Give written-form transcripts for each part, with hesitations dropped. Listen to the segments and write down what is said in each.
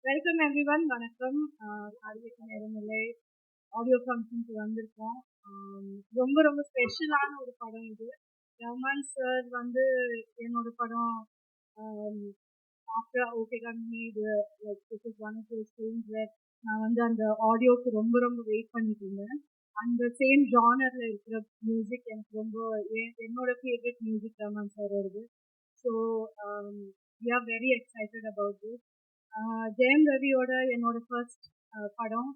Welcome everyone. வணக்கம். அறிவிக்க நேரமில்லை ஆடியோ ஃபங்க்ஷனுக்கு வந்திருக்கோம். ரொம்ப ரொம்ப ஸ்பெஷலான ஒரு படம் இது. ரஹ்மான் சார் வந்து என்னோட படம் ஆஃப்டர் ஓகே கம்பெனி இது this is one of those films where நான் வந்து அந்த ஆடியோக்கு ரொம்ப ரொம்ப வெயிட் பண்ணிட்டு இருந்தேன். அந்த சேம் ஜானரில் இருக்கிற மியூசிக் எனக்கு ரொம்ப என்னோட ஃபேவரட் மியூசிக் ரஹ்மான் சார் வருது. So we are very excited about this. Jayam ரவியோட என்னோட ஃபர்ஸ்ட் படம்.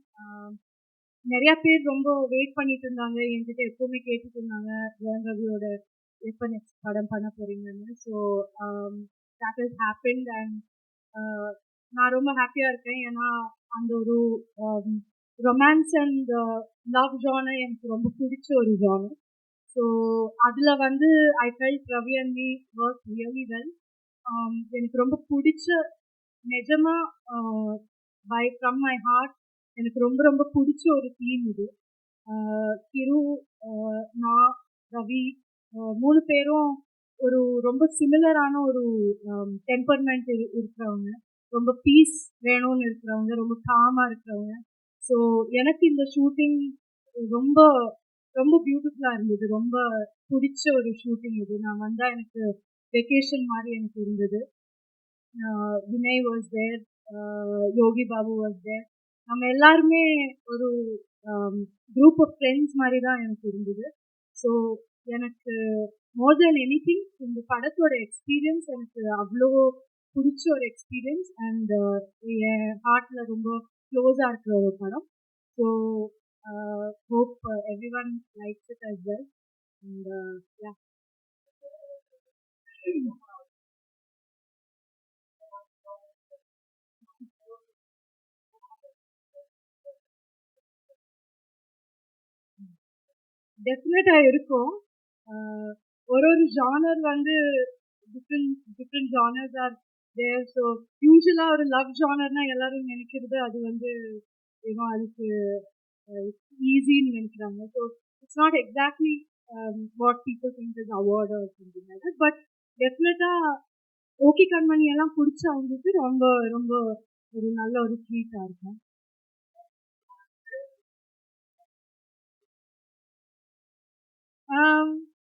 நிறைய பேர் ரொம்ப வெயிட் பண்ணிட்டு இருந்தாங்க, என்கிட்ட எப்பவுமே கேட்டுட்டு இருந்தாங்க ஜெயம் ரவியோட எப்போ நெக்ஸ்ட் படம் பண்ண போறீங்கன்னு. So that is happened and நான் ரொம்ப ஹாப்பியாக இருக்கேன். ஏன்னா அந்த ஒரு ரொமான்ஸ் அண்ட் லவ் ஜானர் எனக்கு ரொம்ப பிடிச்ச ஒரு ஜானர். ஸோ அதில் வந்து I felt Ravi and me work really well. எனக்கு ரொம்ப பிடிச்ச நிஜமா ஃப்ரம் மை ஹார்ட் எனக்கு ரொம்ப ரொம்ப பிடிச்ச ஒரு தீம் இது. கிரு, நான், ரவி மூணு பேரும் ஒரு ரொம்ப சிமிலரான ஒரு டெம்பர்மெண்ட் இருக்கிறவங்க, ரொம்ப பீஸ் வேணும்னு இருக்கிறவங்க, ரொம்ப காமாக இருக்கிறவங்க. ஸோ எனக்கு இந்த ஷூட்டிங் ரொம்ப ரொம்ப பியூட்டிஃபுல்லாக இருந்தது. ரொம்ப பிடிச்ச ஒரு ஷூட்டிங் இது. நான் வந்தால் எனக்கு வெக்கேஷன் மாதிரி எனக்கு இருந்தது. Vinay was there, Yogi Babu was there. நம்ம எல்லாருமே ஒரு குரூப் ஆஃப் ஃப்ரெண்ட்ஸ் மாதிரி தான் எனக்கு இருந்தது. ஸோ எனக்கு மோர் தென் எனிதிங் இந்த படத்தோட எக்ஸ்பீரியன்ஸ் எனக்கு அவ்வளோ பிடிச்ச ஒரு எக்ஸ்பீரியன்ஸ் அண்ட் என் ஹார்ட்டில் ரொம்ப க்ளோஸாக இருக்கிற ஒரு படம். So hope every one likes it as well. And yeah, டெஃபினட்டாக இருக்கும். ஒரு ஜானர் வந்து different genres are there. So யூஸ்வலாக ஒரு லவ் ஜானர்னா எல்லாரும் நினைக்கிறது அது வந்து ஏதோ அதுக்கு ஈஸின்னு நினைக்கிறாங்க. So it's not exactly what people think is award or something like that. But டெஃபினட்டாக ஓகே கண்மணி எல்லாம் பிடிச்சவங்களுக்கு ரொம்ப ரொம்ப ஒரு நல்ல ஒரு ட்ரீட்டாக இருக்கும்.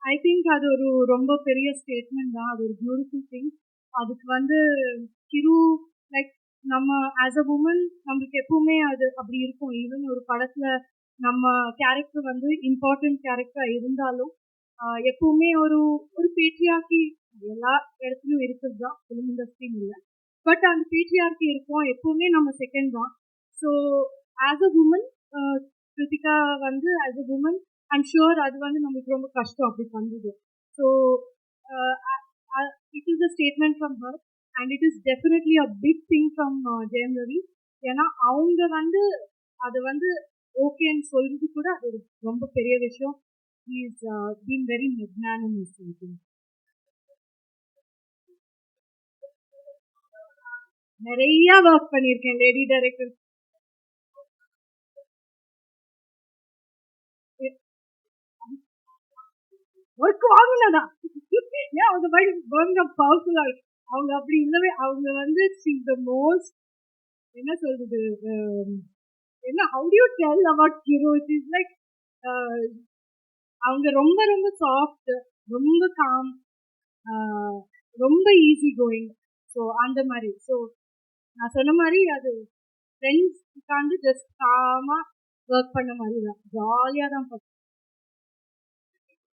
ஐ திங்க் அது ஒரு ரொம்ப பெரிய ஸ்டேட்மெண்ட் தான். அது ஒரு பியூட்டிஃபுல் திங். அதுக்கு வந்து கிரு லைக் நம்ம ஆஸ் அ உமன் நம்மளுக்கு எப்பவுமே அது அப்படி இருக்கும். ஈவன் ஒரு படத்துல நம்ம கேரக்டர் வந்து இம்பார்ட்டன்ட் கேரக்டர் இருந்தாலும் எப்பவுமே ஒரு ஒரு பேட்ரியார்கி எல்லா இடத்துலையும் இருக்குது தான், ஃபிலிம் இண்டஸ்ட்ரியும் இல்லை. பட் அந்த பேட்ரியார்கி இருக்கும், எப்பவுமே நம்ம செகண்ட் தான். So as a woman Kiruthiga வந்து as a woman I'm sure அது வந்து நம்மளுக்கு ரொம்ப கஷ்டம் அப்படி பண்ணுது. So it is a statement from her and it is definitely a big thing from Jayam Ravi. ஏன்னா அவங்க வந்து அது வந்து ஓகேன்னு சொல்றது கூட அது ரொம்ப பெரிய விஷயம். He is been very magnanimous, I think. நிறைய ஒர்க் பண்ணியிருக்கேன் லேடி டைரக்டர். ஒர்க் வாங்கினதான் ஏன் அவங்க மாதிரி அவங்க பவர்ஃபுல்லா அவங்க அப்படி இல்லவே. அவங்க வந்து த மோஸ்ட் என்ன சொல்றது, என்ன how to you tell about கிரு. இட் இஸ் லைக் அவங்க ரொம்ப ரொம்ப சாஃப்ட், ரொம்ப காம், ரொம்ப ஈஸி கோயிங். ஸோ அந்த மாதிரி. ஸோ நான் சொன்ன மாதிரி அது ஃப்ரெண்ட்ஸ் உட்காந்து ஜஸ்ட் காமாக ஒர்க் பண்ண மாதிரி தான், ஜாலியாக தான்